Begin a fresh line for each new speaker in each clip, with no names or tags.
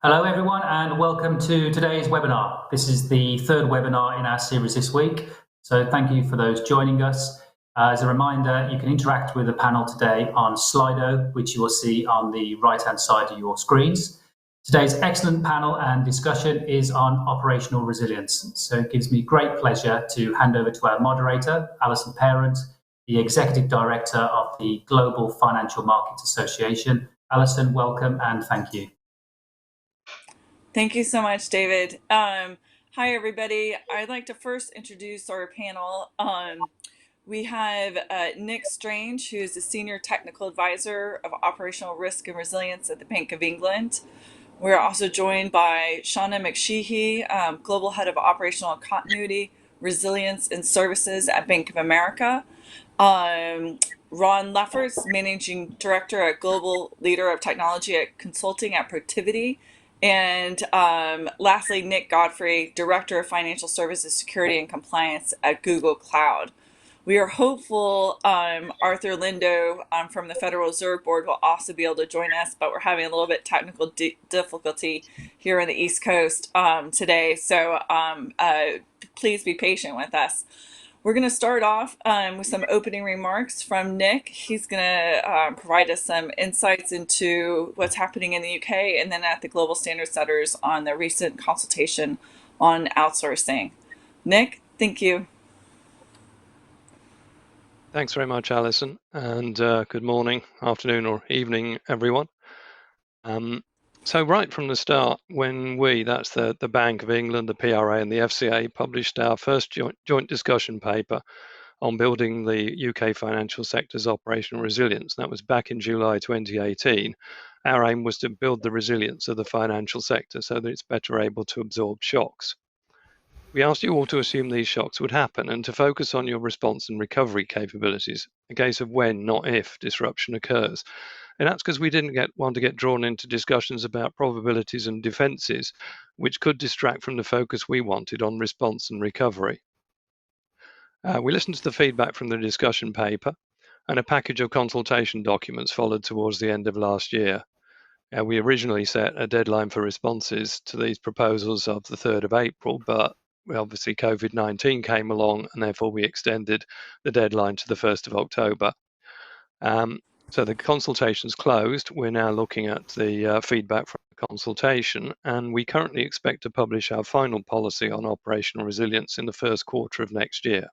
Hello everyone and welcome to today's webinar. This is the third webinar in our series this week, so thank you for those joining us. As a reminder, you can interact with the panel today on Slido, which you will see on the right-hand side of your screens. Today's excellent panel and discussion is on operational resilience, so it gives me great pleasure to hand over to our moderator, Alison Parent, the Executive Director of the Global Financial Markets Association. Alison, welcome and thank you.
Thank you so much, David. Hi, everybody. I'd like to first introduce our panel. We have Nick Strange, who is the Senior Technical Advisor of Operational Risk and Resilience at the Bank of England. We're also joined by Shauna McSheehy, Global Head of Operational Continuity, Resilience and Services at Bank of America. Ron Lefferts, Managing Director at Global Leader of Technology at Consulting at Protiviti. And lastly, Nick Godfrey, Director of Financial Services Security and Compliance at Google Cloud. We are hopeful Arthur Lindo from the Federal Reserve Board will also be able to join us, but we're having a little bit technical difficulty here on the East Coast today. So please be patient with us. We're going to start off with some opening remarks from Nick. He's going to provide us some insights into what's happening in the UK and then at the global standard setters on the recent consultation on outsourcing. Nick, thank you.
Thanks very much, Alison, and good morning, afternoon or evening, everyone. So right from the start, when that's the Bank of England, the PRA and the FCA, published our first joint discussion paper on building the UK financial sector's operational resilience, that was back in July 2018, our aim was to build the resilience of the financial sector so that it's better able to absorb shocks. We asked you all to assume these shocks would happen and to focus on your response and recovery capabilities, a case of when, not if, disruption occurs. And that's because we didn't want to get drawn into discussions about probabilities and defences, which could distract from the focus we wanted on response and recovery. We listened to the feedback from the discussion paper, and a package of consultation documents followed towards the end of last year. We originally set a deadline for responses to these proposals of the 3rd of April, but obviously COVID-19 came along, and therefore we extended the deadline to the 1st of October. So the consultation's closed. We're now looking at the feedback from the consultation, and we currently expect to publish our final policy on operational resilience in the first quarter of next year.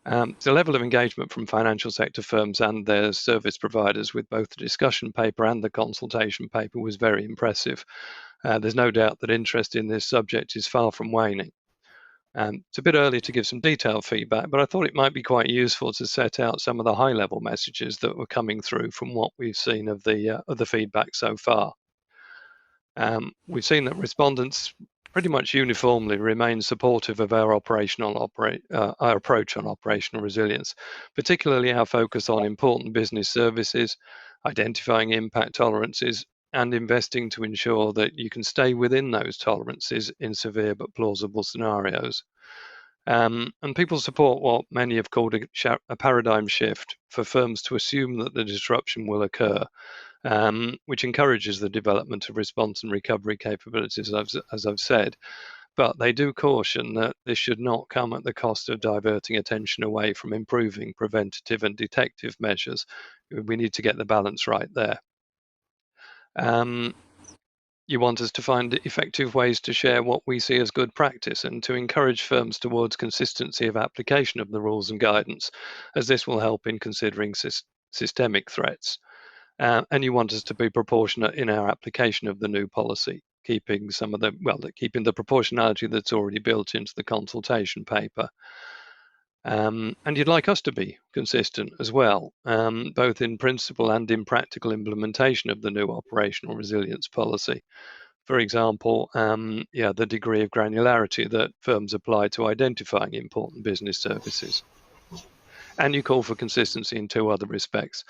The level of engagement from financial sector firms and their service providers with both the discussion paper and the consultation paper was very impressive. There's no doubt that interest in this subject is far from waning. It's a bit early to give some detailed feedback, but I thought it might be quite useful to set out some of the high-level messages that were coming through from what we've seen of the feedback so far. We've seen that respondents pretty much uniformly remain supportive of our approach on operational resilience, particularly our focus on important business services, identifying impact tolerances, and investing to ensure that you can stay within those tolerances in severe but plausible scenarios. And people support what many have called a paradigm shift for firms to assume that the disruption will occur, which encourages the development of response and recovery capabilities, as I've said. But they do caution that this should not come at the cost of diverting attention away from improving preventative and detective measures. We need to get the balance right there. You want us to find effective ways to share what we see as good practice and to encourage firms towards consistency of application of the rules and guidance, as this will help in considering systemic threats. And you want us to be proportionate in our application of the new policy, keeping the proportionality that's already built into the consultation paper. And you'd like us to be consistent as well, both in principle and in practical implementation of the new operational resilience policy. For example, the degree of granularity that firms apply to identifying important business services. And you call for consistency in two other respects.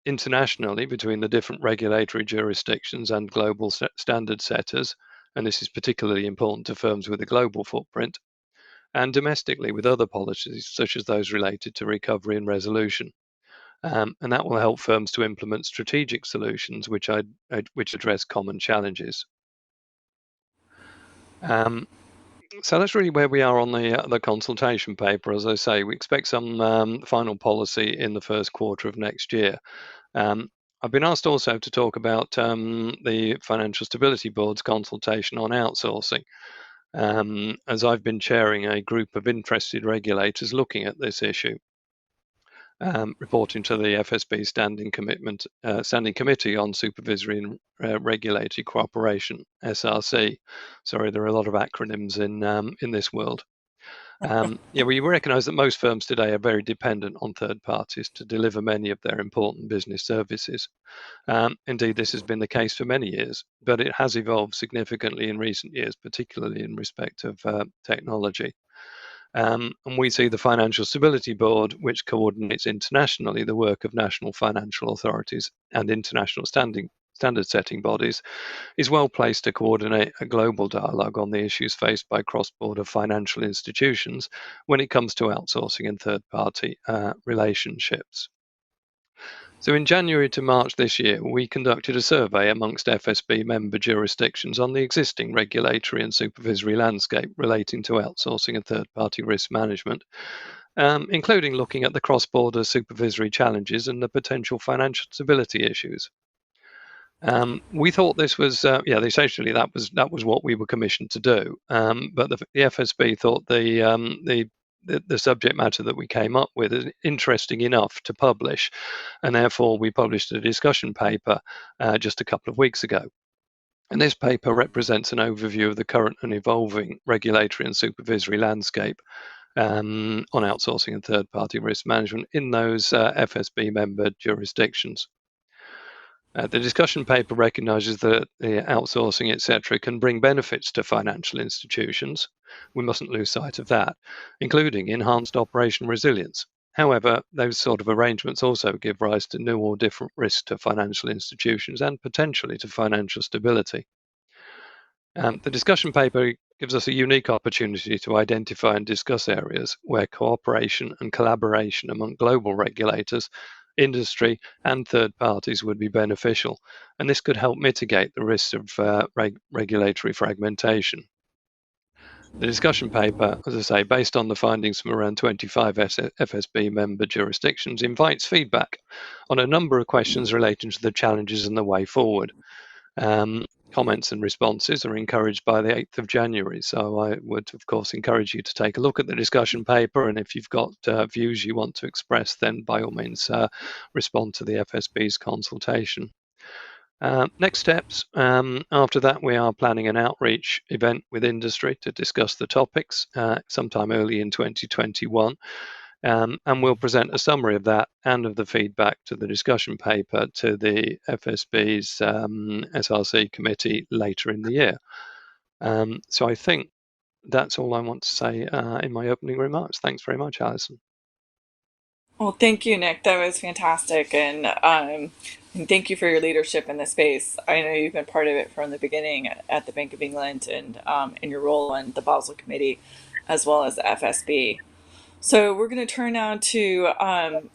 Internationally, between the different regulatory jurisdictions and global standard setters, and this is particularly important to firms with a global footprint, and domestically with other policies such as those related to recovery and resolution. and that will help firms to implement strategic solutions which address common challenges. So that's really where we are on the consultation paper. As I say, we expect some final policy in the first quarter of next year. I've been asked also to talk about the Financial Stability Board's consultation on outsourcing, as I've been chairing a group of interested regulators looking at this issue. Reporting to the FSB Standing Committee on Supervisory and Regulatory Cooperation, SRC. Sorry, there are a lot of acronyms in this world. We recognise that most firms today are very dependent on third parties to deliver many of their important business services. Indeed, this has been the case for many years, but it has evolved significantly in recent years, particularly in respect of technology. And we see the Financial Stability Board, which coordinates internationally the work of national financial authorities and international standard setting bodies, is well placed to coordinate a global dialogue on the issues faced by cross-border financial institutions when it comes to outsourcing and third-party relationships. So in January to March this year, we conducted a survey amongst FSB member jurisdictions on the existing regulatory and supervisory landscape relating to outsourcing and third-party risk management, including looking at the cross-border supervisory challenges and the potential financial stability issues. We thought this was, essentially that was what we were commissioned to do. But the FSB thought the subject matter that we came up with is interesting enough to publish, and therefore we published a discussion paper just a couple of weeks ago. And this paper represents an overview of the current and evolving regulatory and supervisory landscape on outsourcing and third-party risk management in those FSB member jurisdictions. The discussion paper recognises that the outsourcing, etc., can bring benefits to financial institutions. We mustn't lose sight of that, including enhanced operational resilience. However, those sort of arrangements also give rise to new or different risks to financial institutions and potentially to financial stability. The discussion paper gives us a unique opportunity to identify and discuss areas where cooperation and collaboration among global regulators, industry and third parties would be beneficial, and this could help mitigate the risks of regulatory fragmentation. The discussion paper, as I say, based on the findings from around 25 FSB member jurisdictions, invites feedback on a number of questions relating to the challenges and the way forward. Comments and responses are encouraged by the 8th of January. So I would, of course, encourage you to take a look at the discussion paper. And if you've got views you want to express, then by all means, respond to the FSB's consultation. Next steps. After that, we are planning an outreach event with industry to discuss the topics sometime early in 2021. And we'll present a summary of that and of the feedback to the discussion paper to the FSB's SRC committee later in the year. So I think that's all I want to say in my opening remarks. Thanks very much, Alison.
Well, thank you, Nick. That was fantastic. And thank you for your leadership in this space. I know you've been part of it from the beginning at the Bank of England and in your role on the Basel Committee, as well as the FSB. So we're going to turn now to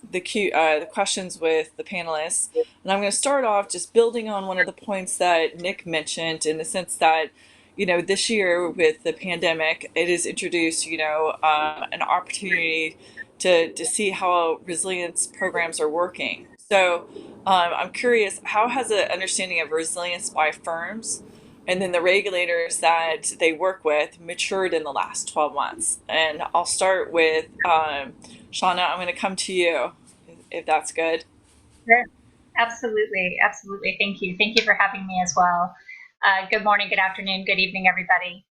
the questions with the panelists. And I'm going to start off just building on one of the points that Nick mentioned, in the sense that, this year with the pandemic, it has introduced, an opportunity to see how resilience programs are working. So I'm curious, how has the understanding of resilience by firms and then the regulators that they work with matured in the last 12 months? And I'll start with Shauna. I'm going to come to you, if that's good.
Sure. Absolutely. Thank you for having me as well. Good morning, good afternoon, good evening, everybody.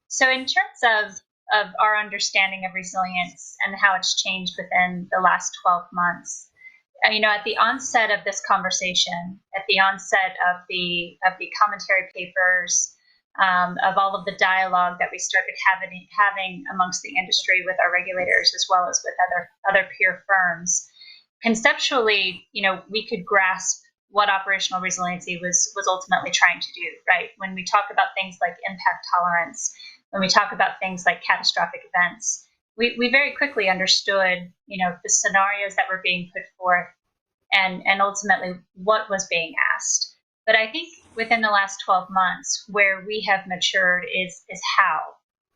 So in terms of our understanding of resilience and how it's changed within the last 12 months, at the onset of this conversation, at the onset of the commentary papers, of all of the dialogue that we started having amongst the industry with our regulators, as well as with other peer firms, conceptually, we could grasp what operational resiliency was ultimately trying to do, right? When we talk about things like impact tolerance, when we talk about things like catastrophic events, we very quickly understood, the scenarios that were being put forth and ultimately what was being asked. But I think within the last 12 months, where we have matured is how.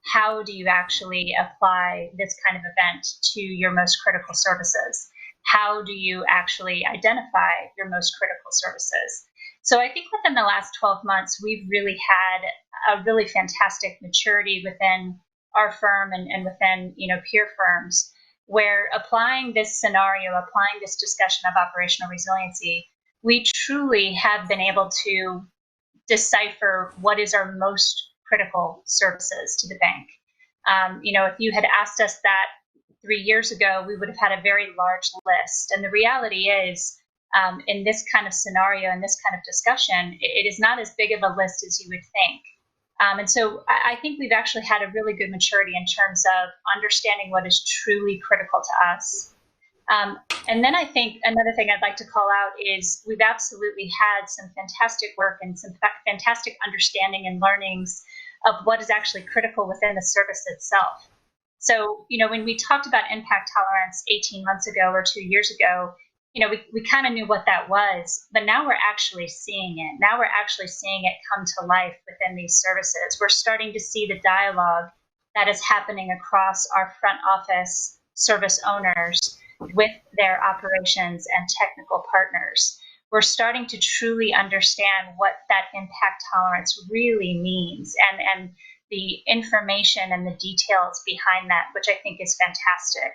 How do you actually apply this kind of event to your most critical services? How do you actually identify your most critical services? So I think within the last 12 months, we've really had a really fantastic maturity within our firm and within, peer firms, where applying this scenario, applying this discussion of operational resiliency, we truly have been able to decipher what is our most critical services to the bank. If you had asked us that 3 years ago, we would have had a very large list. And the reality is, in this kind of scenario, in this kind of discussion, it is not as big of a list as you would think. And so I think we've actually had a really good maturity in terms of understanding what is truly critical to us. And then I think another thing I'd like to call out is we've absolutely had some fantastic work and some fantastic understanding and learnings of what is actually critical within the service itself. So, when we talked about impact tolerance 18 months ago or 2 years ago, we kind of knew what that was, but now we're actually seeing it. Now we're actually seeing it come to life within these services. We're starting to see the dialogue that is happening across our front office service owners with their operations and technical partners. We're starting to truly understand what that impact tolerance really means and the information and the details behind that, which I think is fantastic.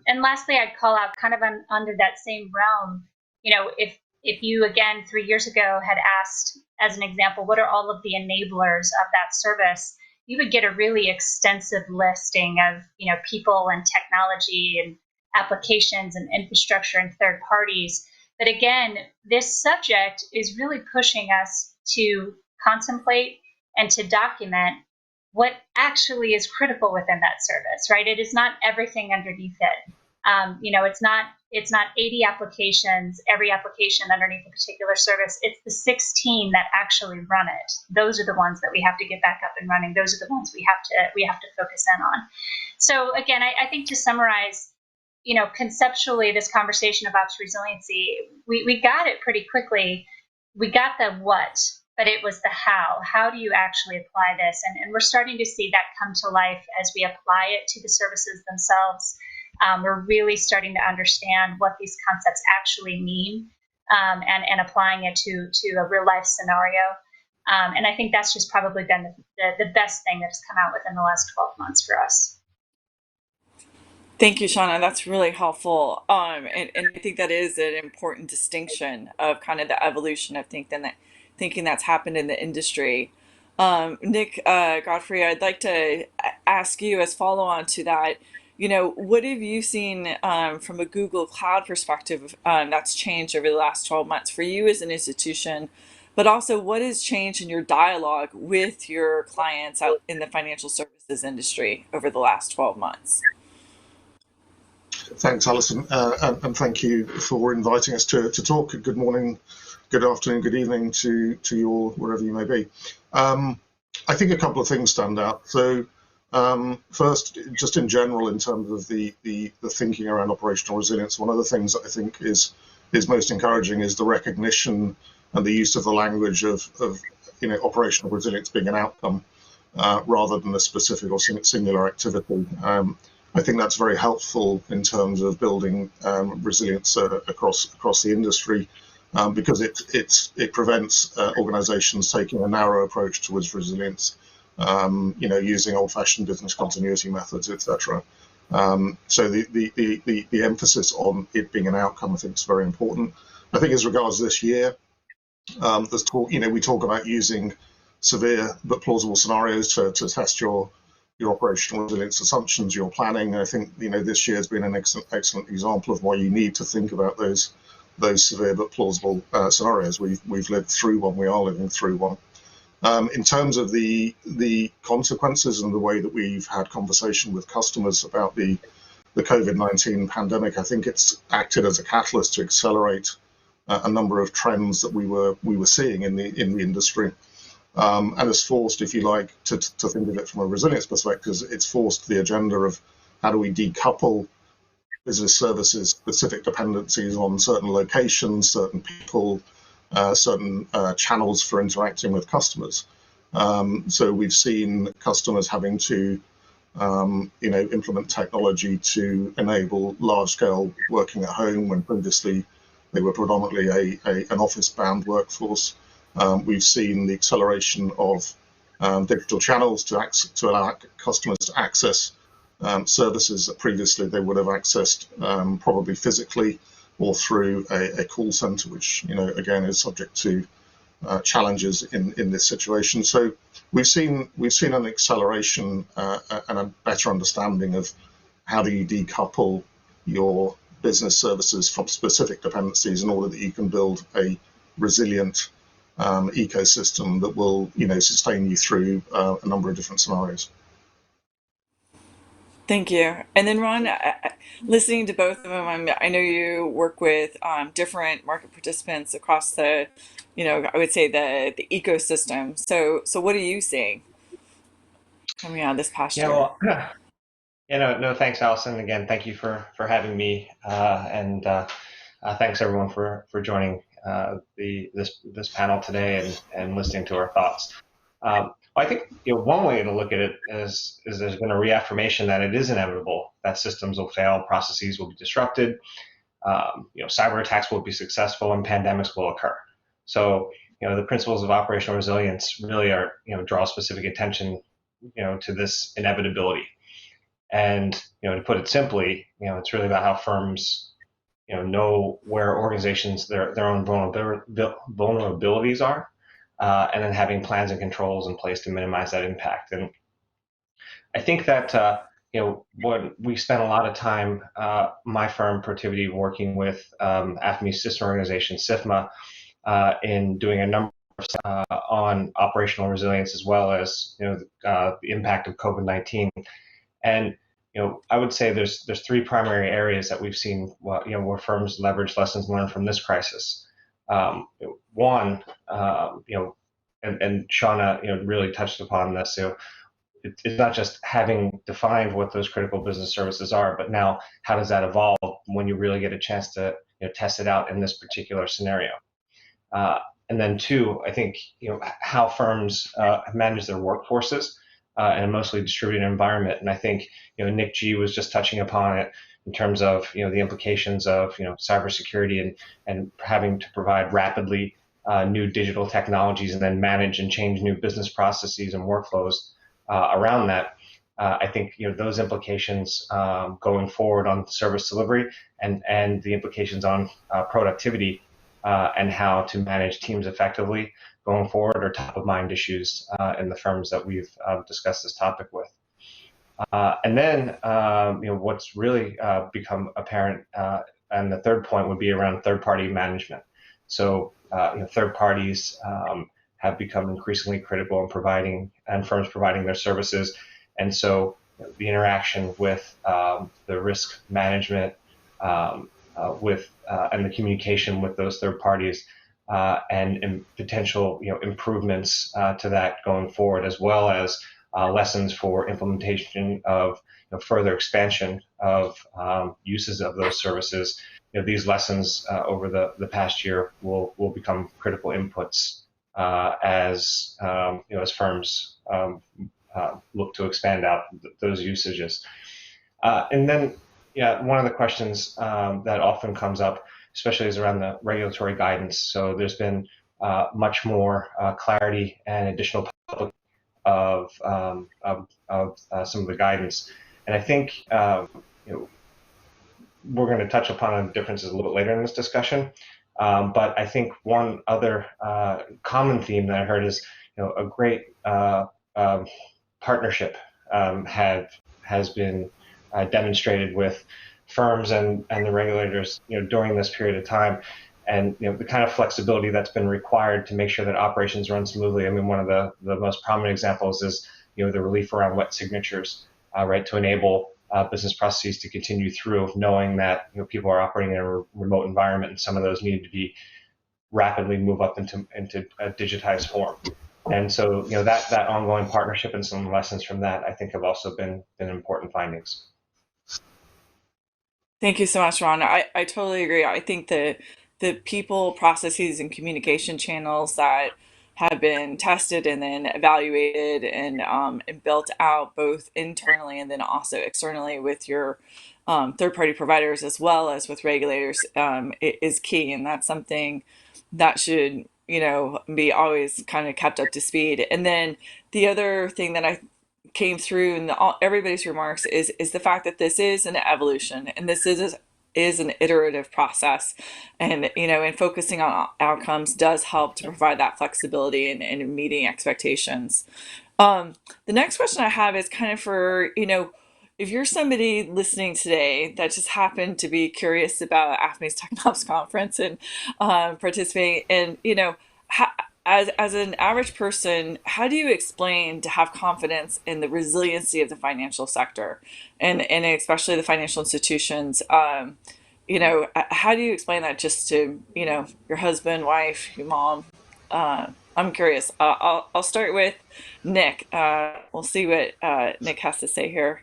And lastly, I'd call out kind of under that same realm, if you, again, 3 years ago had asked, as an example, what are all of the enablers of that service, you would get a really extensive listing of, people and technology and applications and infrastructure and third parties. But again, this subject is really pushing us to contemplate and to document what actually is critical within that service, right? It is not everything underneath it. It's not 80 applications, every application underneath a particular service. It's the 16 that actually run it. Those are the ones that we have to get back up and running. Those are the ones we have to focus in on. So again, I think to summarize, conceptually, this conversation about resiliency, we got it pretty quickly. We got the what, but it was the how. How do you actually apply this? And we're starting to see that come to life as we apply it to the services themselves. We're really starting to understand what these concepts actually mean and applying it to a real life scenario. And I think that's just probably been the best thing that has come out within the last 12 months for us.
Thank you, Shauna. That's really helpful. And I think that is an important distinction of kind of the evolution of thinking that's happened in the industry. Nick Godfrey, I'd like to ask you as follow on to that, what have you seen from a Google Cloud perspective that's changed over the last 12 months for you as an institution, but also what has changed in your dialogue with your clients out in the financial services industry over the last 12 months?
Thanks, Alison, and thank you for inviting us to talk. Good morning, good afternoon, good evening to you all, wherever you may be. I think a couple of things stand out. So first, just in general, in terms of the thinking around operational resilience, one of the things that I think is most encouraging is the recognition and the use of the language of operational resilience being an outcome rather than a specific or singular activity. I think that's very helpful in terms of building resilience across the industry because it prevents organizations taking a narrow approach towards resilience, using old-fashioned business continuity methods, etc. So the emphasis on it being an outcome, I think, is very important. I think as regards this year, there's talk, we talk about using severe but plausible scenarios to test your operational resilience assumptions, your planning. I think this year has been an excellent example of why you need to think about those severe but plausible scenarios. We've lived through one. We are living through one. In terms of the consequences and the way that we've had conversation with customers about the COVID-19 pandemic, I think it's acted as a catalyst to accelerate a number of trends that we were seeing in the industry. And it's forced, if you like, to think of it from a resilience perspective, it's forced the agenda of how do we decouple business services specific dependencies on certain locations, certain people, certain channels for interacting with customers. So we've seen customers having to implement technology to enable large-scale working at home when previously they were predominantly an office-bound workforce. We've seen the acceleration of digital channels to allow customers to access services that previously they would have accessed probably physically or through a call center, which again is subject to challenges in this situation. So we've seen an acceleration and a better understanding of how do you decouple your business services from specific dependencies in order that you can build a resilient ecosystem that will sustain you through a number of different scenarios.
Thank you. And then Ron, listening to both of them, I know you work with different market participants across the, I would say the ecosystem. So what are you seeing coming out of this past year?
Well, no, thanks, Allison. Again, thank you for having me, and thanks everyone for joining this panel today and listening to our thoughts. I think one way to look at it is there's been a reaffirmation that it is inevitable that systems will fail, processes will be disrupted, cyber attacks will be successful, and pandemics will occur. So the principles of operational resilience really are draw specific attention to this inevitability. And to put it simply, it's really about how firms know where organizations their own vulnerabilities are. And then having plans and controls in place to minimize that impact. And I think that what we spent a lot of time, my firm Protiviti, working with AFME's sister organization SIFMA, in doing a number of on operational resilience as well as the impact of COVID-19. And I would say there's three primary areas that we've seen where firms leverage lessons learned from this crisis. One, and Shauna, really touched upon this. It's not just having defined what those critical business services are, but now how does that evolve when you really get a chance to test it out in this particular scenario? And then two, I think how firms have managed their workforces in a mostly distributed environment. And I think Nick G was just touching upon it in terms of the implications of cybersecurity and having to provide rapidly new digital technologies and then manage and change new business processes and workflows around that. I think those implications going forward on service delivery and the implications on productivity and how to manage teams effectively going forward are top of mind issues in the firms that we've discussed this topic with. And then what's really become apparent, and the third point would be around third-party management. So third parties have become increasingly critical in firms providing their services, and so the interaction with the risk management and the communication with those third parties and potential improvements to that going forward, as well as lessons for implementation of further expansion of uses of those services. These lessons over the past year will become critical inputs as firms look to expand out those usages. And then, one of the questions that often comes up, especially, is around the regulatory guidance. So there's been much more clarity and additional public of some of the guidance, and I think we're going to touch upon the differences a little bit later in this discussion. But I think one other common theme that I heard is a great partnership has been demonstrated with firms and the regulators during this period of time, and the kind of flexibility that's been required to make sure that operations run smoothly. I mean, one of the most prominent examples is the relief around wet signatures, right, to enable business processes to continue through, knowing that people are operating in a remote environment, and some of those need to be rapidly move up into a digitized form. And so that ongoing partnership and some lessons from that, I think, have also been important findings.
Thank you so much, Ron. I totally agree. I think the people, processes, and communication channels that have been tested and then evaluated and built out both internally and then also externally with your third-party providers as well as with regulators is key, and that's something that should be always kind of kept up to speed. And then the other thing that I came through in everybody's remarks is the fact that this is an evolution and this is an iterative process, and and focusing on outcomes does help to provide that flexibility and meeting expectations. The next question I have is kind of for if you're somebody listening today that just happened to be curious about AFME's TechNops conference and participating, and how, as an average person, how do you explain to have confidence in the resiliency of the financial sector and especially the financial institutions? How do you explain that just to your husband, wife, your mom? I'm curious. I'll start with Nick. We'll see what Nick has to say here.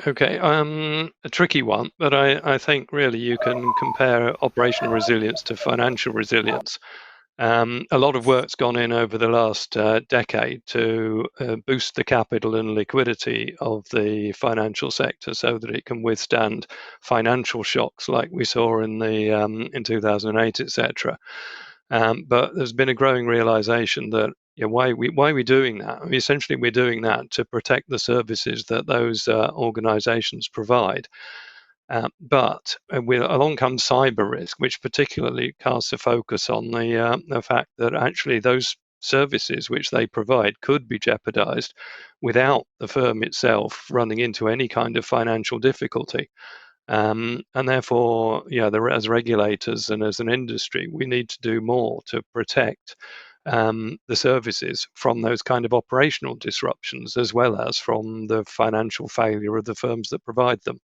Okay, a tricky one, but I think really you can compare operational resilience to financial resilience. A lot of work's gone in over the last decade to boost the capital and liquidity of the financial sector so that it can withstand financial shocks like we saw in 2008, etc. But there's been a growing realization that why are we doing that? I mean, essentially, we're doing that to protect the services that those organizations provide. But along comes cyber risk, which particularly casts a focus on the fact that actually those services which they provide could be jeopardized without the firm itself running into any kind of financial difficulty. And therefore, as regulators and as an industry, we need to do more to protect the services from those kind of operational disruptions, as well as from the financial failure of the firms that provide them.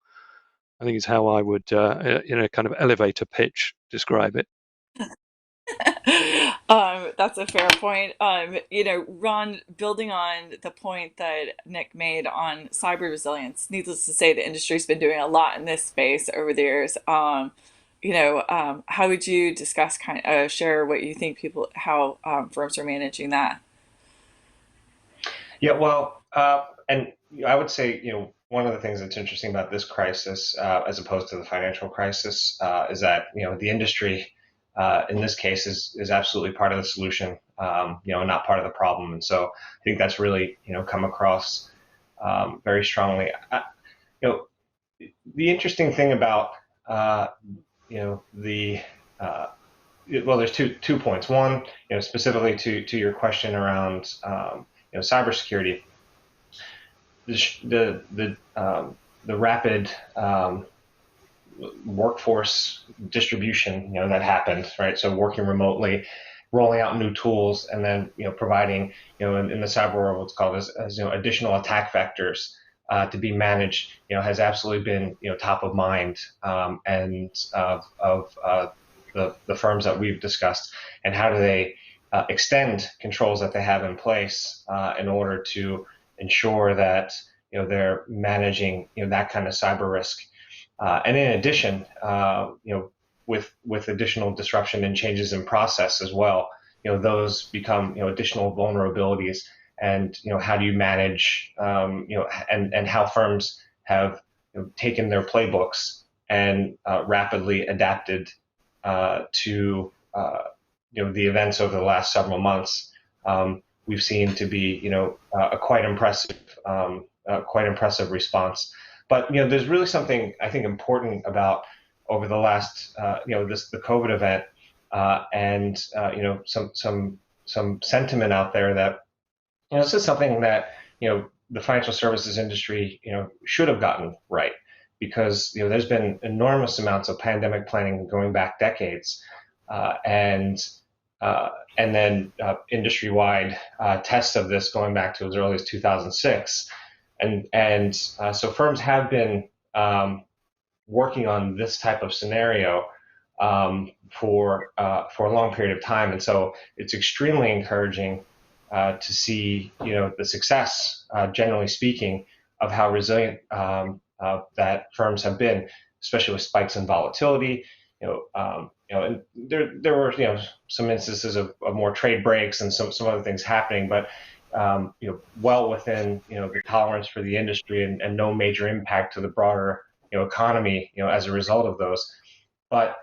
I think is how I would, in a kind of elevator pitch, describe it.
That's a fair point. Ron, building on the point that Nick made on cyber resilience, needless to say, the industry's been doing a lot in this space over the years. How would you discuss, share what you think how firms are managing that?
Yeah, well, and I would say, one of the things that's interesting about this crisis, as opposed to the financial crisis, is that, the industry, in this case, is absolutely part of the solution, and not part of the problem. And so I think that's really, come across very strongly. The interesting thing about, there's two points. One, specifically to your question around, cybersecurity. The rapid workforce distribution, that happened, right? So working remotely, rolling out new tools, and then providing, in the cyber world, what's called as additional attack vectors to be managed, has absolutely been top of mind, and of the firms that we've discussed, and how do they extend controls that they have in place in order to ensure that they're managing that kind of cyber risk, and in addition, with additional disruption and changes in process as well, those become additional vulnerabilities, and how do you manage and how firms have taken their playbooks and rapidly adapted to the events over the last several months. We've seen to be a quite impressive response. But there's really something I think important about over the last the COVID event, and some sentiment out there that this is something that the financial services industry should have gotten right, because there's been enormous amounts of pandemic planning going back decades, and then industry-wide tests of this going back to as early as 2006, and so firms have been working on this type of scenario for a long period of time, and so it's extremely encouraging to see the success, generally speaking, of how resilient that firms have been, especially with spikes in volatility. And there were some instances of more trade breaks and some other things happening, but well within the tolerance for the industry, and no major impact to the broader economy as a result of those. But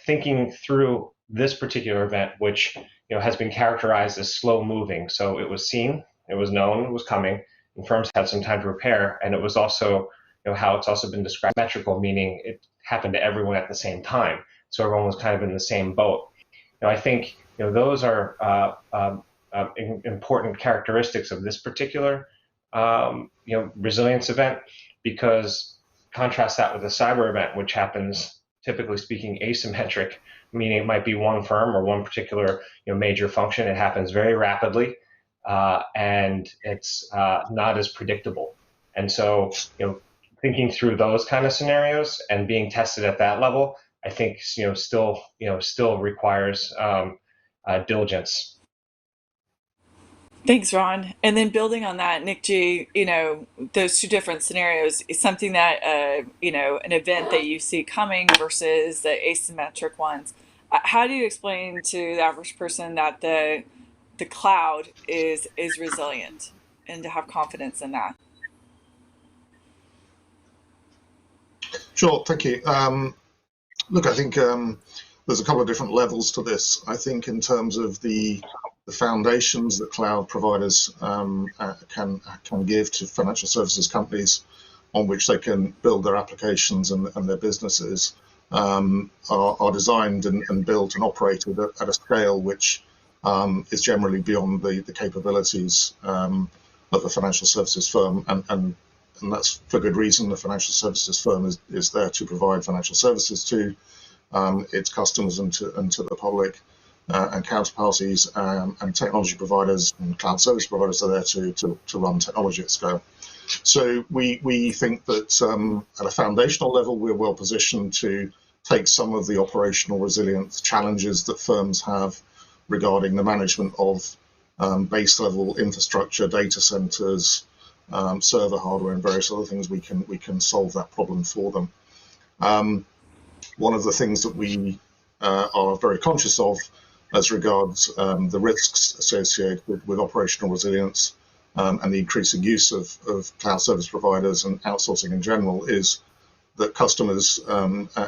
thinking through this particular event, which has been characterized as slow moving, so it was seen, it was known, it was coming, and firms had some time to prepare, and it was also how it's also been described symmetrical, meaning it happened to everyone at the same time, so everyone was kind of in the same boat. I think those are important characteristics of this particular resilience event, because contrast that with a cyber event, which happens, typically speaking, asymmetric, meaning it might be one firm or one particular major function. It happens very rapidly, and it's not as predictable. And so thinking through those kind of scenarios and being tested at that level, I think still requires diligence.
Thanks, Ron. And then building on that, Nick G, those two different scenarios is something that, an event that you see coming versus the asymmetric ones. How do you explain to the average person that the cloud is resilient, and to have confidence in that?
Sure, thank you. Look, I think there's a couple of different levels to this. I think in terms of the foundations that cloud providers can give to financial services companies on which they can build their applications and their businesses are designed and built and operated at a scale which is generally beyond the capabilities of a financial services firm, and that's for good reason. The financial services firm is there to provide financial services to its customers and to the public, and counterparties, and technology providers and cloud service providers are there to run technology at scale. So we think that at a foundational level, we're well positioned to take some of the operational resilience challenges that firms have regarding the management of base level infrastructure, data centers, server hardware, and various other things. We can solve that problem for them. One of the things that we are very conscious of as regards the risks associated with operational resilience and the increasing use of cloud service providers and outsourcing in general is that customers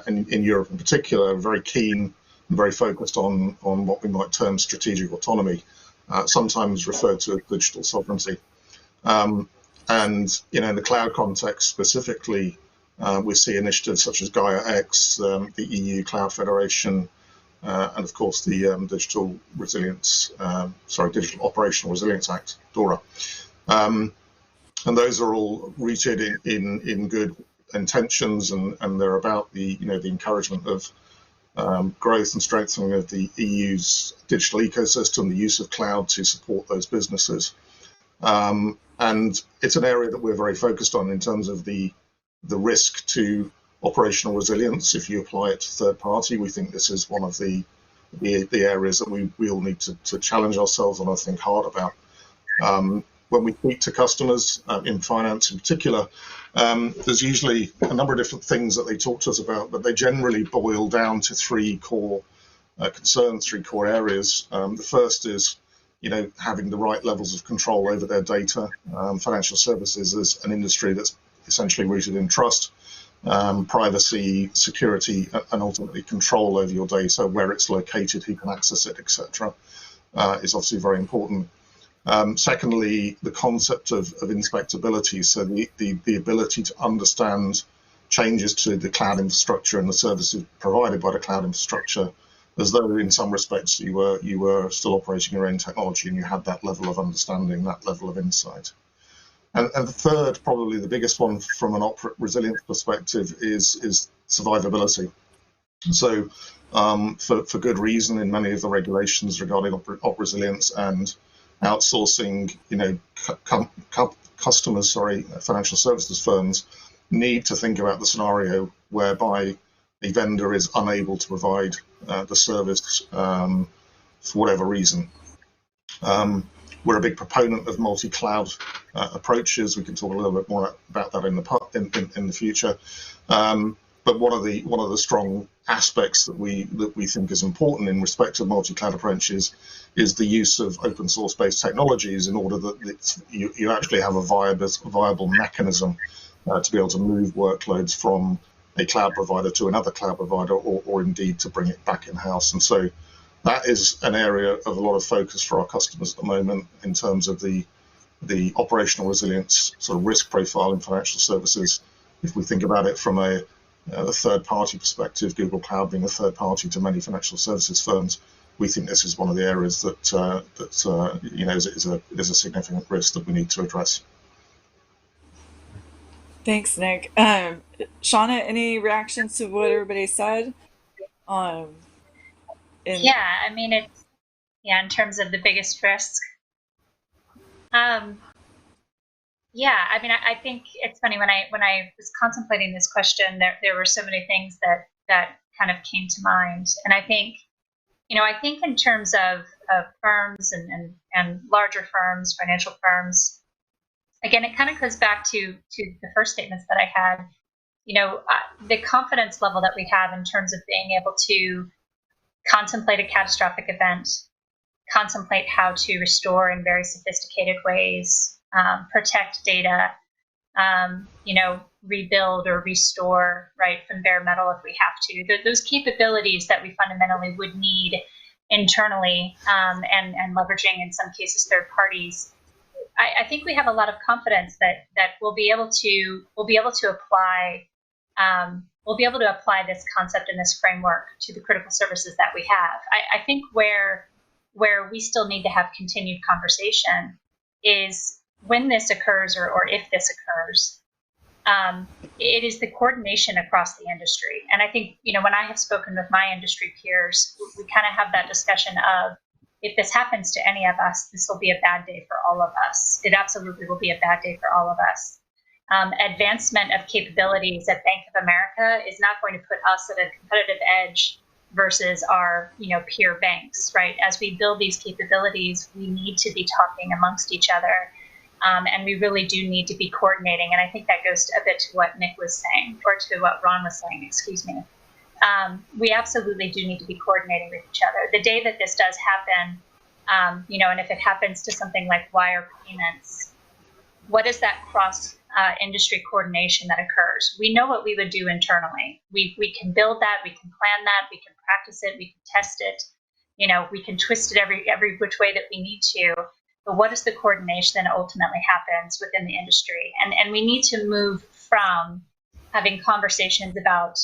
in Europe in particular are very keen and very focused on what we might term strategic autonomy, sometimes referred to as digital sovereignty. And in the cloud context specifically, we see initiatives such as Gaia X, the EU Cloud Federation, and of course the Digital Operational Resilience Act, DORA. And those are all rooted in good intentions, and they're about the encouragement of growth and strengthening of the EU's digital ecosystem, the use of cloud to support those businesses. And it's an area that we're very focused on in terms of the risk to operational resilience. If you apply it to third party, we think this is one of the areas that we all need to challenge ourselves and I think hard about. When we speak to customers in finance in particular, there's usually a number of different things that they talk to us about, but they generally boil down to three core concerns, three core areas. The first is having the right levels of control over their data. Financial services is an industry that's essentially rooted in trust, privacy, security, and ultimately control over your data, where it's located, who can access it, etc., is obviously very important. Secondly, the concept of inspectability, so the ability to understand changes to the cloud infrastructure and the services provided by the cloud infrastructure, as though in some respects you were still operating your own technology and you had that level of understanding, that level of insight. And the third, probably the biggest one from an resilience perspective, is survivability. So for good reason, in many of the regulations regarding op resilience and outsourcing, customers, financial services firms need to think about the scenario whereby a vendor is unable to provide the service for whatever reason. We're a big proponent of multi-cloud approaches. We can talk a little bit more about that in the future. But one of the strong aspects that we think is important in respect of multi-cloud approaches is the use of open source based technologies in order that you actually have a viable mechanism to be able to move workloads from a cloud provider to another cloud provider, or indeed to bring it back in-house. And so that is an area of a lot of focus for our customers at the moment in terms of the operational resilience sort of risk profile in financial services. If we think about it from a third-party perspective, Google Cloud being a third party to many financial services firms, we think this is one of the areas that is a significant risk that we need to address.
Thanks, Nick. Shauna, any reactions to what everybody said?
Yeah, I mean, in terms of the biggest risk. Yeah, I mean, I think it's funny when I was contemplating this question, there were so many things that kind of came to mind, and I think in terms of firms and larger firms, financial firms, again, it kind of goes back to the first statements that I had. The confidence level that we have in terms of being able to contemplate a catastrophic event, contemplate how to restore in very sophisticated ways, protect data, rebuild or restore, right, from bare metal if we have to. Those capabilities that we fundamentally would need internally, and leveraging in some cases third parties. I think we have a lot of confidence that we'll be able to apply this concept and this framework to the critical services that we have. I think where we still need to have continued conversation is when this occurs, or if this occurs, it is the coordination across the industry. And I think, when I have spoken with my industry peers, we kind of have that discussion of, if this happens to any of us, this will be a bad day for all of us. It absolutely will be a bad day for all of us. Advancement of capabilities at Bank of America is not going to put us at a competitive edge versus our peer banks, right? As we build these capabilities, we need to be talking amongst each other, and we really do need to be coordinating. And I think that goes a bit to what Nick was saying, or to what Ron was saying, excuse me. We absolutely do need to be coordinating with each other. The day that this does happen, and if it happens to something like wire payments, what is that cross industry coordination that occurs? We know what we would do internally. We can build that, we can plan that, we can practice it, we can test it, we can twist it every which way that we need to. But what is the coordination that ultimately happens within the industry? And we need to move from having conversations about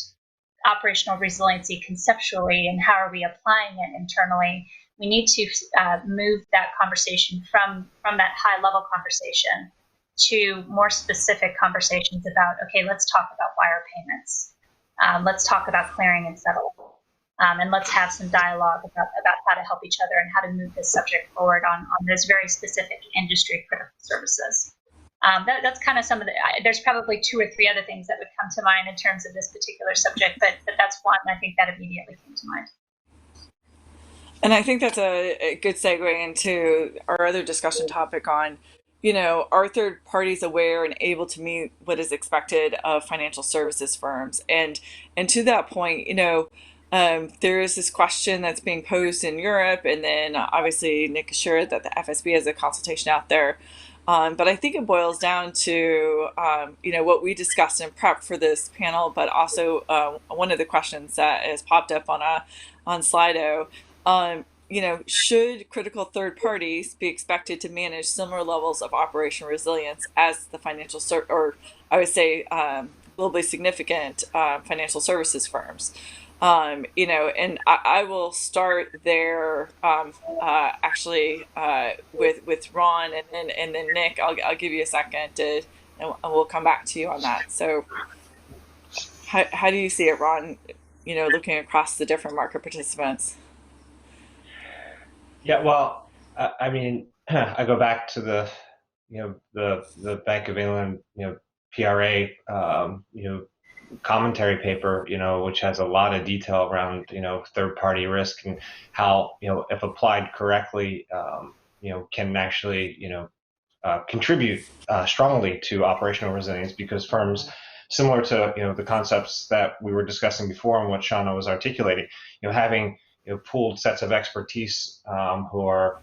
operational resiliency conceptually and how are we applying it internally. We need to move that conversation from that high level conversation to more specific conversations about, okay, let's talk about wire payments. Let's talk about clearing and settling. And let's have some dialogue about how to help each other and how to move this subject forward on those very specific industry critical services. That's kind of some of the, there's probably 2 or 3 other things that would come to mind in terms of this particular subject, but that's one, I think, that immediately came to mind.
And I think that's a good segue into our other discussion topic on, are third parties aware and able to meet what is expected of financial services firms? And to that point, there is this question that's being posed in Europe, and then obviously Nick assured that the FSB has a consultation out there. But I think it boils down to, what we discussed in prep for this panel, but also one of the questions that has popped up on Slido. Should critical third parties be expected to manage similar levels of operational resilience as the financial or I would say globally significant financial services firms? And I will start there actually with Ron, and then Nick. I'll give you a second and we'll come back to you on that. So how do you see it, Ron? Looking across the different market participants.
Yeah, well, I mean, I go back to the Bank of England, PRA, commentary paper, which has a lot of detail around, third-party risk and how, if applied correctly, can actually, contribute strongly to operational resilience, because firms, similar to the concepts that we were discussing before and what Shauna was articulating, having pooled sets of expertise who are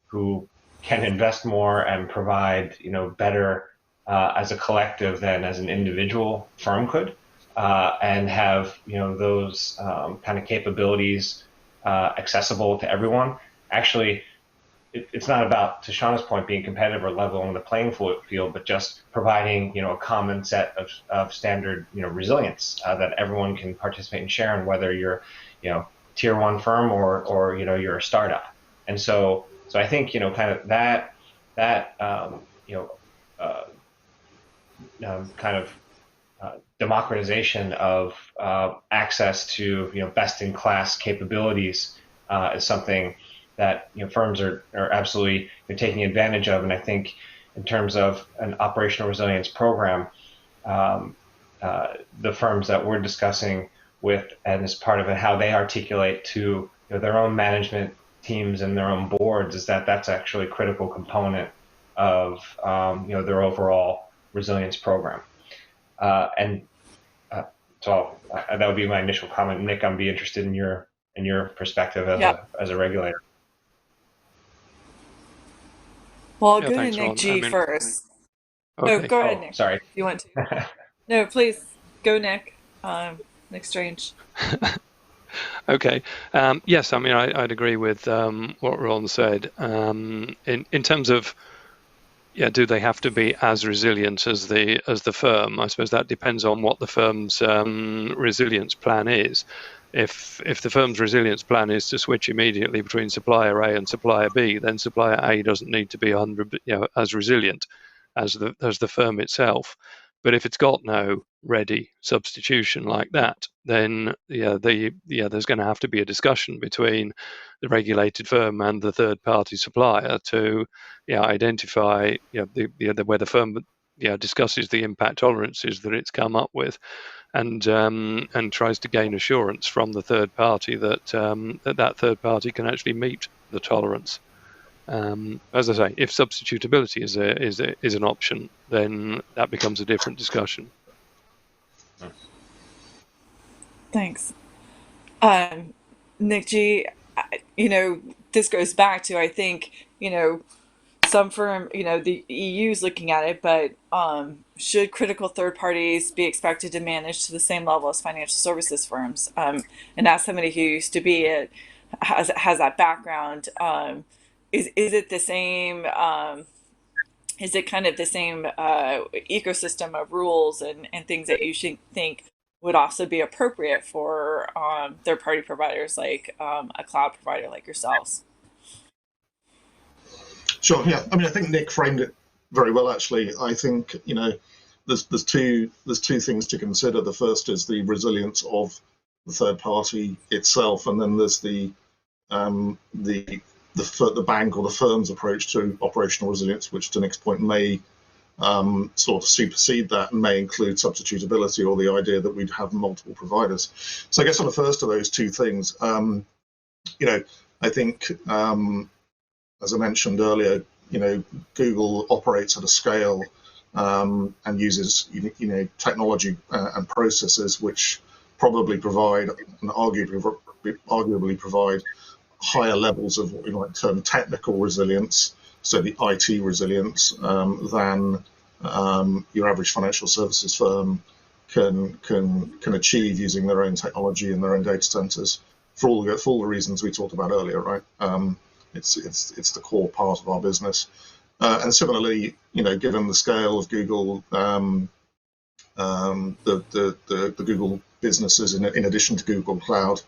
who can invest more and provide better as a collective than as an individual firm could, and have those kind of capabilities accessible to everyone. Actually, it's not about, to Shauna's point, being competitive or leveling the playing field, but just providing a common set of standard resilience that everyone can participate and share in, whether you're tier one firm or you're a startup. And so I think kind of that kind of democratization of access to best-in-class capabilities is something that firms are absolutely taking advantage of. And I think in terms of an operational resilience program, the firms that we're discussing with, and as part of it, how they articulate to their own management teams and their own boards, is that that's actually a critical component of their overall resilience program. So that would be my initial comment. Nick, I'd be interested in your perspective as a regulator.
Well, I'll go to Nick G first.
Okay.
Oh, go ahead, Nick.
Sorry.
If you want to. No, please go, Nick. Nick Strange.
Okay. Yes, I mean, I'd agree with what Ron said. In terms of, do they have to be as resilient as the firm? I suppose that depends on what the firm's resilience plan is. If the firm's resilience plan is to switch immediately between supplier A and supplier B, then supplier A doesn't need to be 100, as resilient as the firm itself. But if it's got no ready substitution like that, then there's going to have to be a discussion between the regulated firm and the third-party supplier to identify where the firm discusses the impact tolerances that it's come up with, and tries to gain assurance from the third party that that third party can actually meet the tolerance. As I say, if substitutability is an option, then that becomes a different discussion.
Thanks. Nick G, this goes back to, I think, some firm, the EU is looking at it, but should critical third parties be expected to manage to the same level as financial services firms? And as somebody who used to be has that background, is it the same? Is it kind of the same ecosystem of rules and things that you should think would also be appropriate for third-party providers like a cloud provider like yourselves?
Sure. Yeah. I mean, I think Nick framed it very well. Actually, I think there's two things to consider. The first is the resilience of the third party itself, and then there's the bank or the firm's approach to operational resilience, which, to Nick's point, may sort of supersede that and may include substitutability, or the idea that we'd have multiple providers. So I guess on the first of those two things, I think, as I mentioned earlier, Google operates at a scale and uses technology and processes which probably provide and arguably provide higher levels of what we might term technical resilience, so the IT resilience, than your average financial services firm can achieve using their own technology and their own data centers for all the reasons we talked about earlier, right? It's the core part of our business, and similarly, given the scale of Google, the Google businesses, in addition to Google Cloud,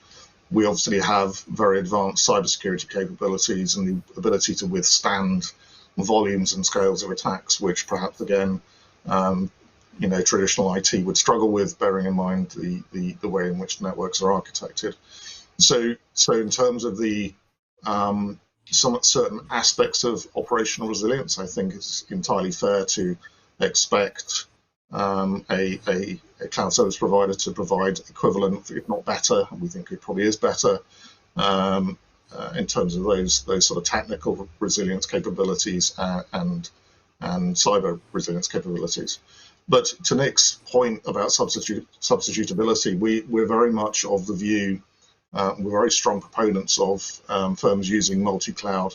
we obviously have very advanced cybersecurity capabilities and the ability to withstand volumes and scales of attacks, which perhaps again, traditional IT would struggle with, bearing in mind the way in which networks are architected. So in terms of the certain aspects of operational resilience, I think it's entirely fair to expect a cloud service provider to provide equivalent, if not better, and we think it probably is better, in terms of those sort of technical resilience capabilities and cyber resilience capabilities. But to Nick's point about substitutability, we're very much of the view, we're very strong proponents of firms using multi-cloud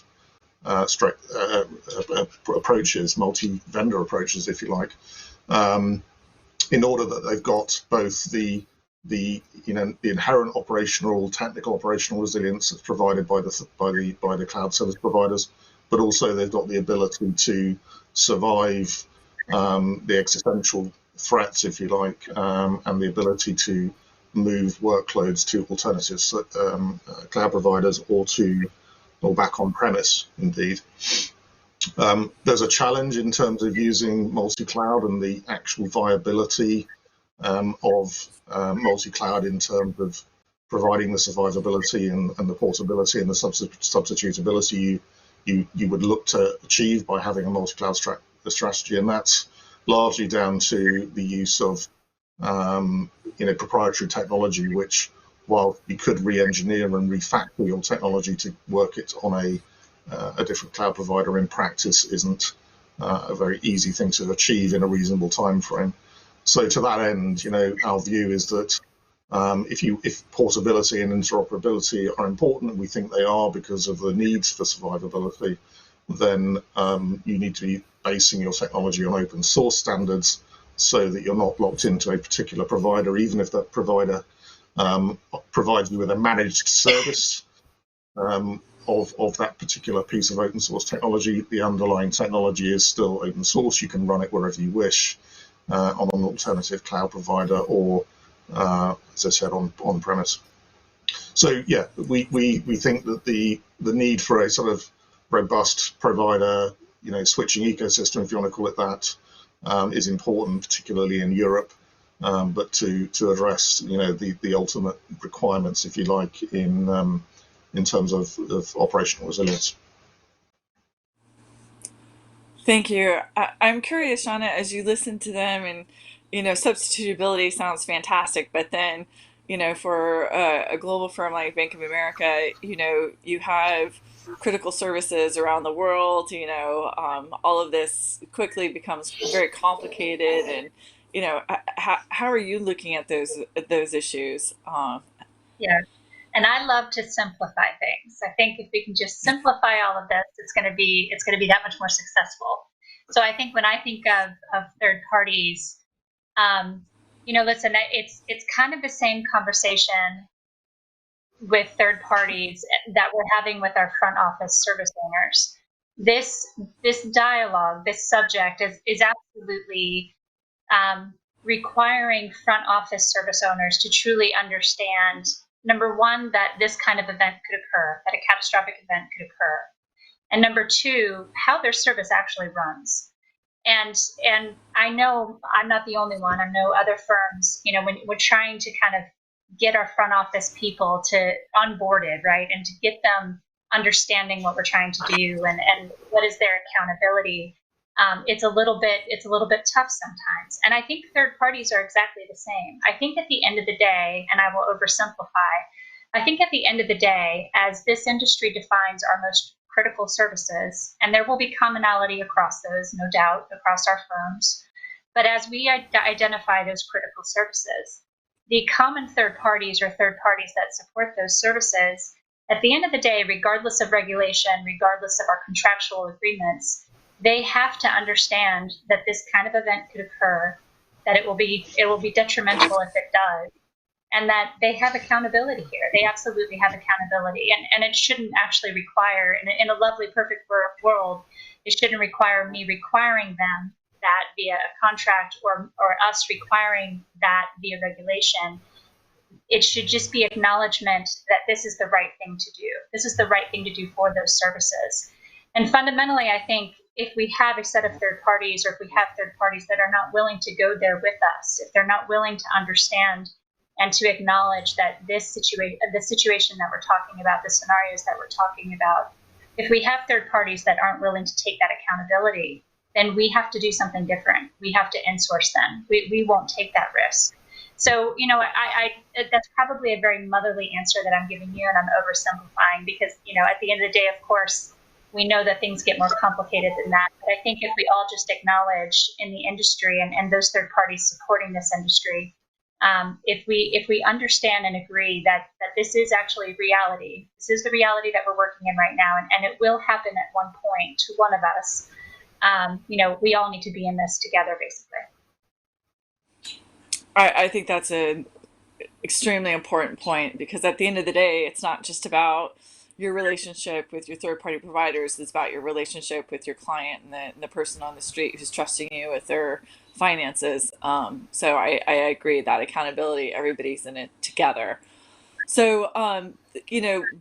approaches, multi-vendor approaches, if you like, in order that they've got both the inherent technical operational resilience that's provided by the cloud service providers, but also they've got the ability to survive the existential threats, if you like, and the ability to move workloads to alternative cloud providers or back on premise, indeed. There's a challenge in terms of using multi-cloud and the actual viability of multi-cloud in terms of providing the survivability and the portability and the substitutability you would look to achieve by having a multi-cloud strategy, and that's largely down to the use of proprietary technology, which, while you could re-engineer and refactor your technology to work it on a different cloud provider, in practice isn't a very easy thing to achieve in a reasonable time frame. So to that end, our view is that if portability and interoperability are important, and we think they are because of the needs for survivability, then you need to be basing your technology on open source standards so that you're not locked into a particular provider, even if that provider provides you with a managed service of that particular piece of open source technology. The underlying technology is still open source. You can run it wherever you wish on an alternative cloud provider or, as I said, on premise. So yeah, we think that the need for a sort of robust provider, switching ecosystem, if you want to call it that, is important, particularly in Europe. But to address the ultimate requirements, if you like, in terms of operational resilience.
Thank you. I'm curious, Shauna, as you listen to them, and substitutability sounds fantastic, but then for a global firm like Bank of America, you have critical services around the world. All of this quickly becomes very complicated, and how are you looking at those issues?
Yeah, and I love to simplify things. I think if we can just simplify all of this, it's going to be that much more successful. So I think when I think of third parties, listen, it's kind of the same conversation with third parties that we're having with our front office service owners. This dialogue, this subject is absolutely requiring front office service owners to truly understand, number one, that this kind of event could occur, that a catastrophic event could occur, and number two, how their service actually runs. And I know I'm not the only one. I know other firms, when we're trying to kind of get our front office people to onboarded, right, and to get them understanding what we're trying to do and what is their accountability. It's a little bit tough sometimes. And I think third parties are exactly the same. I think at the end of the day, and I will oversimplify, I think at the end of the day, as this industry defines our most critical services, and there will be commonality across those, no doubt, across our firms, but as we identify those critical services, the common third parties or third parties that support those services, at the end of the day, regardless of regulation, regardless of our contractual agreements, they have to understand that this kind of event could occur, that it will be detrimental if it does, and that they have accountability here. They absolutely have accountability, and it shouldn't actually require, in a lovely, perfect world, it shouldn't require me requiring them that via a contract or us requiring that via regulation. It should just be acknowledgement that this is the right thing to do. This is the right thing to do for those services. And fundamentally, I think if we have a set of third parties, or if we have third parties that are not willing to go there with us, if they're not willing to understand and to acknowledge that the situation that we're talking about, the scenarios that we're talking about, if we have third parties that aren't willing to take that accountability, then we have to do something different. We have to insource them. We won't take that risk. So, that's probably a very motherly answer that I'm giving you, and I'm oversimplifying because, at the end of the day, of course, we know that things get more complicated than that. But I think if we all just acknowledge in the industry and those third parties supporting this industry, if we understand and agree that this is actually reality, this is the reality that we're working in right now, and it will happen at one point to one of us, we all need to be in this together, basically.
I think that's an extremely important point, because at the end of the day, it's not just about your relationship with your third-party providers. It's about your relationship with your client and the person on the street who's trusting you with their finances. So I agree that accountability, everybody's in it together. So,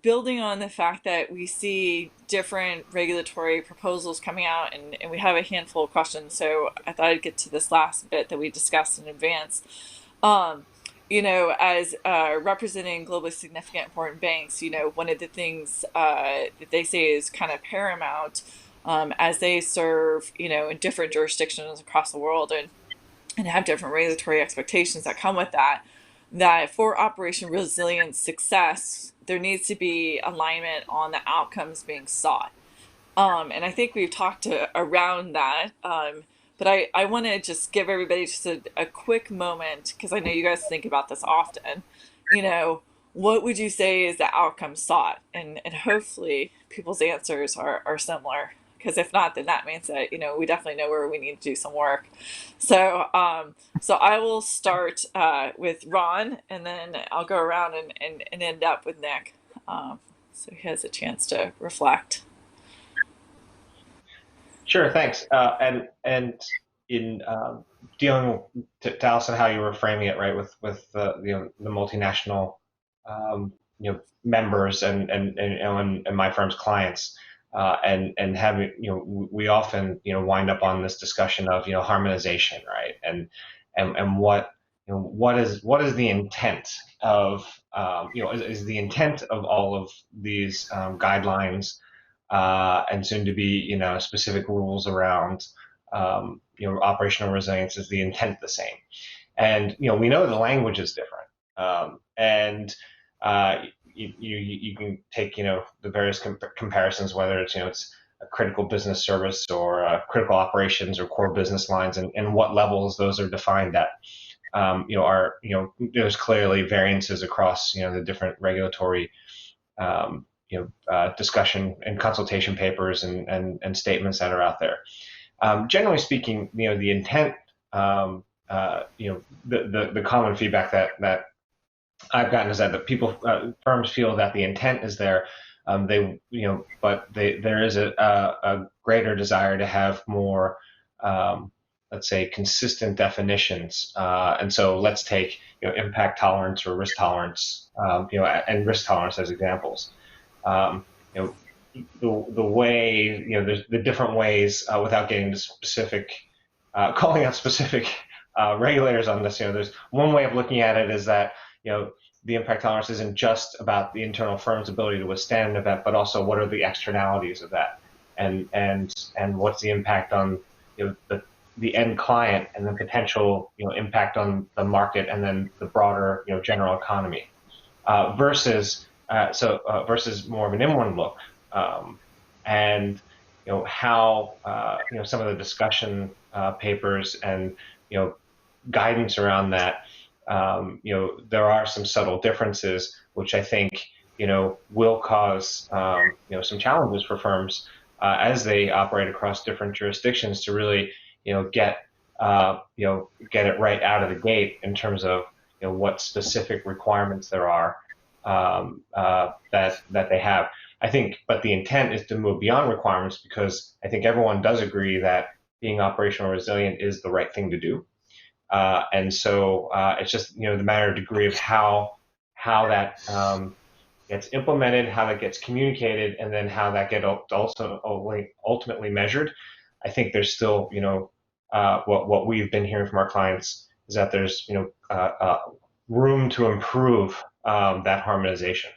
building on the fact that we see different regulatory proposals coming out, and we have a handful of questions, so I thought I'd get to this last bit that we discussed in advance. As representing globally significant important banks, one of the things that they say is kind of paramount as they serve, in different jurisdictions across the world and have different regulatory expectations that come with that for Operation Resilience success, there needs to be alignment on the outcomes being sought. And I think we've talked around that. But I want to just give everybody just a quick moment, because I know you guys think about this often. What would you say is the outcome sought? And hopefully people's answers are similar. Because if not, then that means that, we definitely know where we need to do some work. So I will start with Ron, and then I'll go around and end up with Nick. So he has a chance to reflect.
Sure, thanks. And in dealing to Allison, how you were framing it, right, with the multinational members and my firm's clients, and having we often wind up on this discussion of harmonization, right, and what is the intent of is the intent of all of these guidelines and soon to be specific rules around operational resilience, is the intent the same? And we know the language is different, and you can take the various comparisons, whether it's it's a critical business service or critical operations or core business lines, and what levels those are defined at. There's clearly variances across the different regulatory discussion and consultation papers and statements that are out there. Generally speaking, the intent, the common feedback that I've gotten is that firms feel that the intent is there. But there is a greater desire to have more, let's say, consistent definitions. And so let's take impact tolerance or risk tolerance, and risk tolerance as examples. The way there's the different ways, without getting into specific, calling out specific regulators on this. There's one way of looking at it is that the impact tolerance isn't just about the internal firm's ability to withstand an event, but also what are the externalities of that, and what's the impact on the end client, and the potential impact on the market, and then the broader general economy, versus more of an inward look, and how some of the discussion papers and guidance around that, there are some subtle differences which I think will cause some challenges for firms as they operate across different jurisdictions to really get it right out of the gate in terms of what specific requirements there are that they have. I think, but the intent is to move beyond requirements, because I think everyone does agree that being operational resilient is the right thing to do. And so it's just the matter of degree of how that gets implemented, how that gets communicated, and then how that gets also ultimately measured. I think there's still what we've been hearing from our clients is that there's room to improve that harmonization.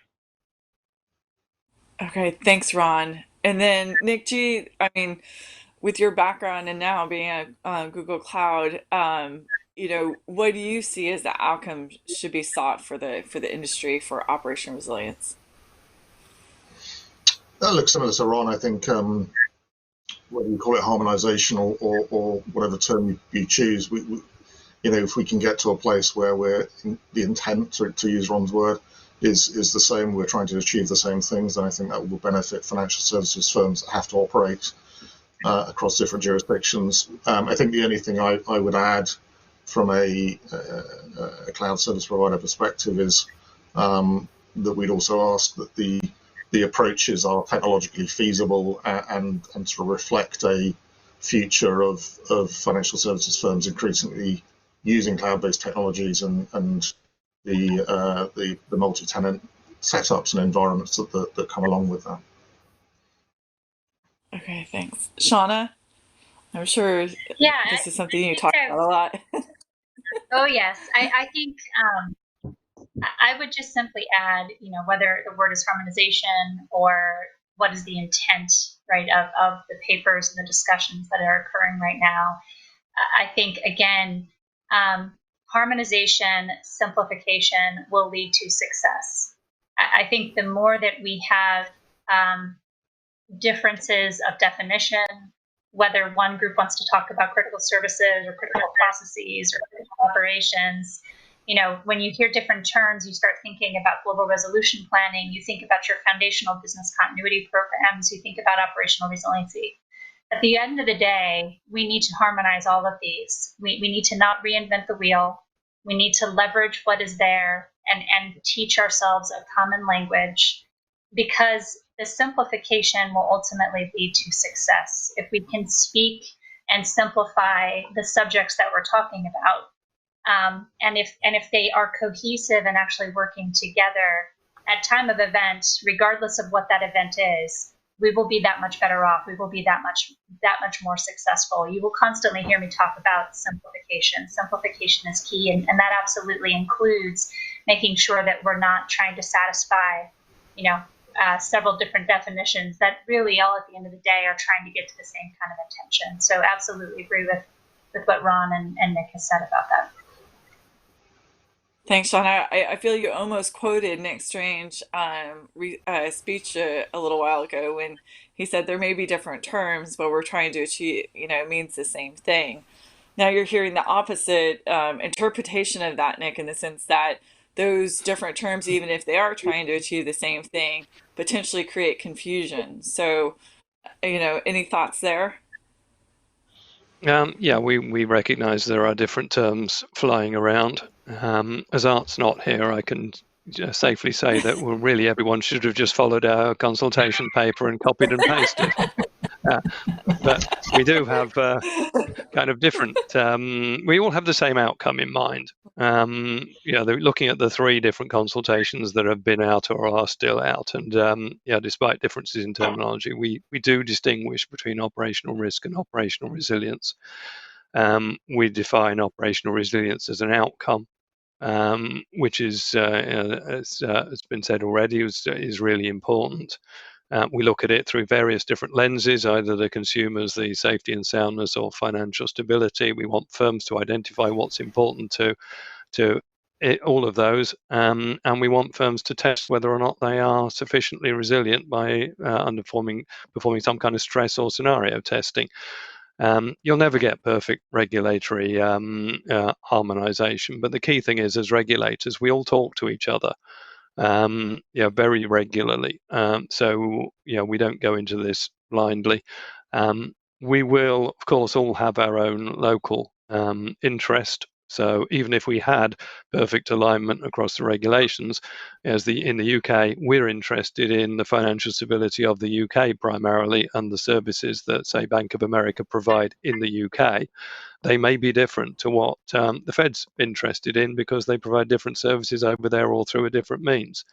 Okay, thanks, Ron. And then Nick G, I mean, with your background and now being at Google Cloud, what do you see as the outcome should be sought for the industry for operational resilience?
That looks similar to Ron. I think whether you call it harmonization or whatever term you choose, if we can get to a place where the intent, to use Ron's word, is the same, we're trying to achieve the same things, then I think that will benefit financial services firms that have to operate across different jurisdictions. I think the only thing I would add from a cloud service provider perspective is that we'd also ask that the approaches are technologically feasible and sort of reflect a future of financial services firms increasingly using cloud-based technologies and the multi-tenant setups and environments that come along with that.
Okay, thanks. Shauna, I'm sure this is something you talk about a lot.
Oh, yes. I think I would just simply add, whether the word is harmonization or what is the intent, right, of the papers and the discussions that are occurring right now. I think, again, harmonization, simplification will lead to success. I think the more that we have differences of definition, whether one group wants to talk about critical services or critical processes or critical operations, when you hear different terms, you start thinking about global resolution planning, you think about your foundational business continuity programs, you think about operational resiliency. At the end of the day, we need to harmonize all of these. We need to not reinvent the wheel. We need to leverage what is there and teach ourselves a common language, because the simplification will ultimately lead to success. If we can speak and simplify the subjects that we're talking about, and if they are cohesive and actually working together at time of event, regardless of what that event is, we will be that much better off. We will be that much more successful. You will constantly hear me talk about simplification. Simplification is key, and that absolutely includes making sure that we're not trying to satisfy, several different definitions that really all at the end of the day are trying to get to the same kind of intention. So absolutely agree with what Ron and Nick has said about that.
Thanks, Sean. I feel you almost quoted Nick Strange speech a little while ago when he said there may be different terms, but we're trying to achieve, it means the same thing. Now you're hearing the opposite interpretation of that, Nick, in the sense that those different terms, even if they are trying to achieve the same thing, potentially create confusion. So, any thoughts there?
Yeah, we recognise there are different terms flying around. As Art's not here, I can safely say that really everyone should have just followed our consultation paper and copied and pasted. But we do have kind of different. We all have the same outcome in mind. They're looking at the 3 different consultations that have been out or are still out, and despite differences in terminology, we do distinguish between operational risk and operational resilience. We define operational resilience as an outcome, which is, as has been said already, is really important. We look at it through various different lenses, either the consumers, the safety and soundness, or financial stability. We want firms to identify what's important to all of those, and we want firms to test whether or not they are sufficiently resilient by performing some kind of stress or scenario testing. You'll never get perfect regulatory harmonization, but the key thing is, as regulators, we all talk to each other very regularly. So we don't go into this blindly. We will, of course, all have our own local interest. So even if we had perfect alignment across the regulations, in the UK, we're interested in the financial stability of the UK primarily, and the services that, say, Bank of America provide in the UK. They may be different to what the Fed's interested in, because they provide different services over there or through a different means.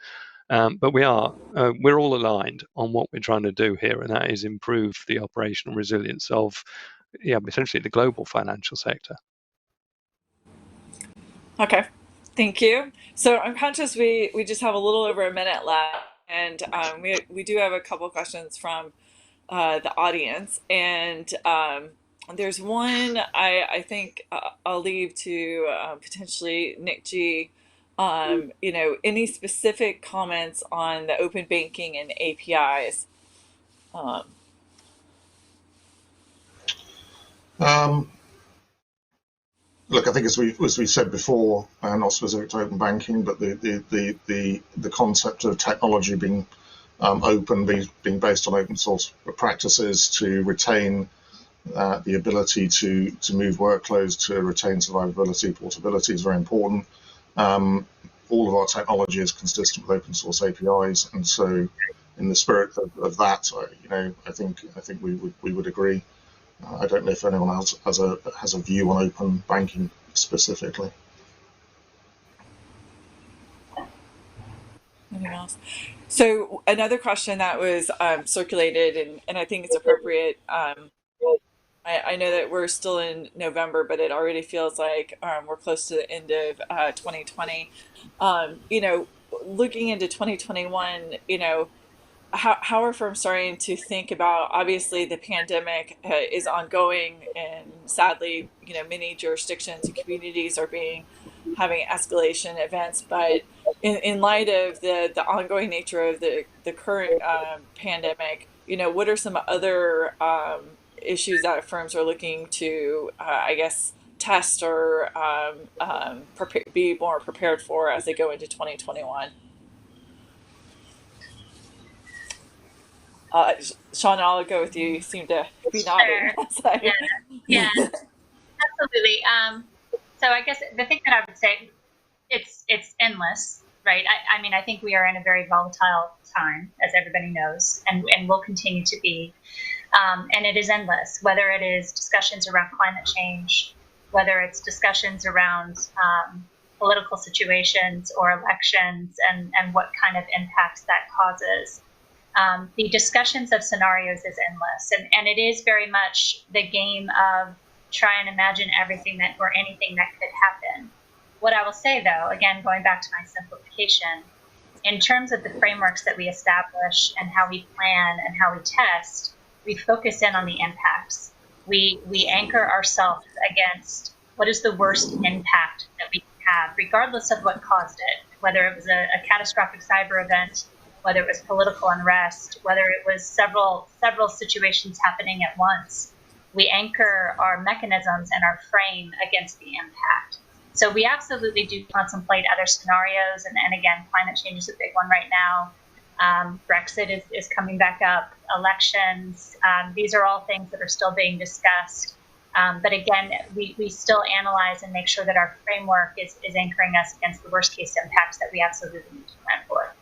But we're all aligned on what we're trying to do here, and that is improve the operational resilience of essentially the global financial sector.
Okay, thank you. So I'm conscious we just have a little over a minute left, and we do have a couple questions from the audience, and there's one I think I'll leave to potentially Nick G. Any specific comments on the open banking and APIs?
Look, I think as we said before, not specific to open banking, but the concept of technology being open, being based on open source practices to retain the ability to move workloads, to retain survivability, portability is very important. All of our technology is consistent with open source APIs, and so in the spirit of that, I think we would agree. I don't know if anyone else has a view on open banking specifically.
Anything else? So another question that was circulated, and I think it's appropriate. I know that we're still in November, but it already feels like we're close to the end of 2020. Looking into 2021, how are firms starting to think about, obviously the pandemic is ongoing, and sadly, many jurisdictions and communities are having escalation events, but in light of the ongoing nature of the current pandemic, what are some other issues that firms are looking to, test or be more prepared for as they go into 2021? Sean, I'll go with you. You seem to be nodding.
Sure. Yeah, absolutely. So I guess the thing that I would say, it's endless, right? I think we are in a very volatile time, as everybody knows, and will continue to be. And it is endless, whether it is discussions around climate change, whether it's discussions around political situations or elections, and what kind of impacts that causes. The discussions of scenarios is endless, and it is very much the game of try and imagine everything or anything that could happen. What I will say, though, again, going back to my simplification, in terms of the frameworks that we establish and how we plan and how we test, we focus in on the impacts. We anchor ourselves against what is the worst impact that we can have, regardless of what caused it, whether it was a catastrophic cyber event, whether it was political unrest, whether it was several situations happening at once. We anchor our mechanisms and our frame against the impact. So we absolutely do contemplate other scenarios, and again, climate change is a big one right now. Brexit is coming back up, elections. These are all things that are still being discussed. But again, we still analyze and make sure that our framework is anchoring us against the worst case impacts that we absolutely need to plan for.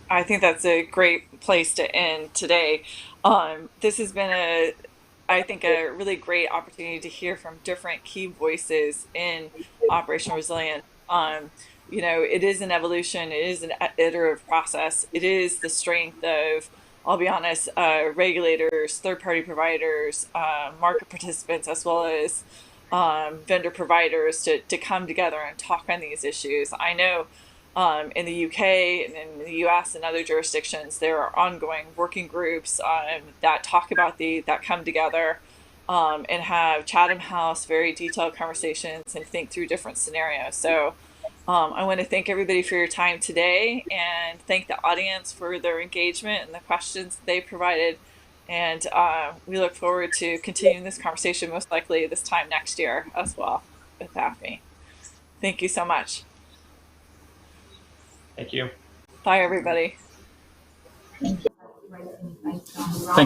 I think that's a great place to end today. This has been a really great opportunity to hear from different key voices in operational resilience. It is an evolution. It is an iterative process. It is the strength of, I'll be honest, regulators, third-party providers, market participants, as well as vendor providers to come together and talk on these issues. I know in the UK and in the US and other jurisdictions, there are ongoing working groups that talk about that come together and have Chatham House very detailed conversations and think through different scenarios. So I want to thank everybody for your time today, and thank the audience for their engagement and the questions they provided. And we look forward to continuing this conversation, most likely this time next year as well with AFME. Thank you so much.
Thank you.
Bye, everybody.
Thank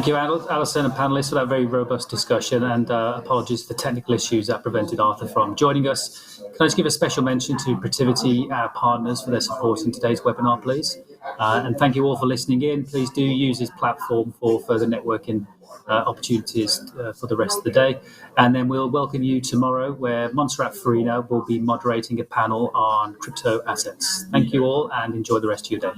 you, Alison and panelists, for that very robust discussion, and apologies for the technical issues that prevented Arthur from joining us. Can I just give a special mention to Protiviti, our partners, for their support in today's webinar, please? And thank you all for listening in. Please do use this platform for further networking opportunities for the rest of the day. And then we'll welcome you tomorrow, where Montserrat Farina will be moderating a panel on crypto assets. Thank you all, and enjoy the rest of your day.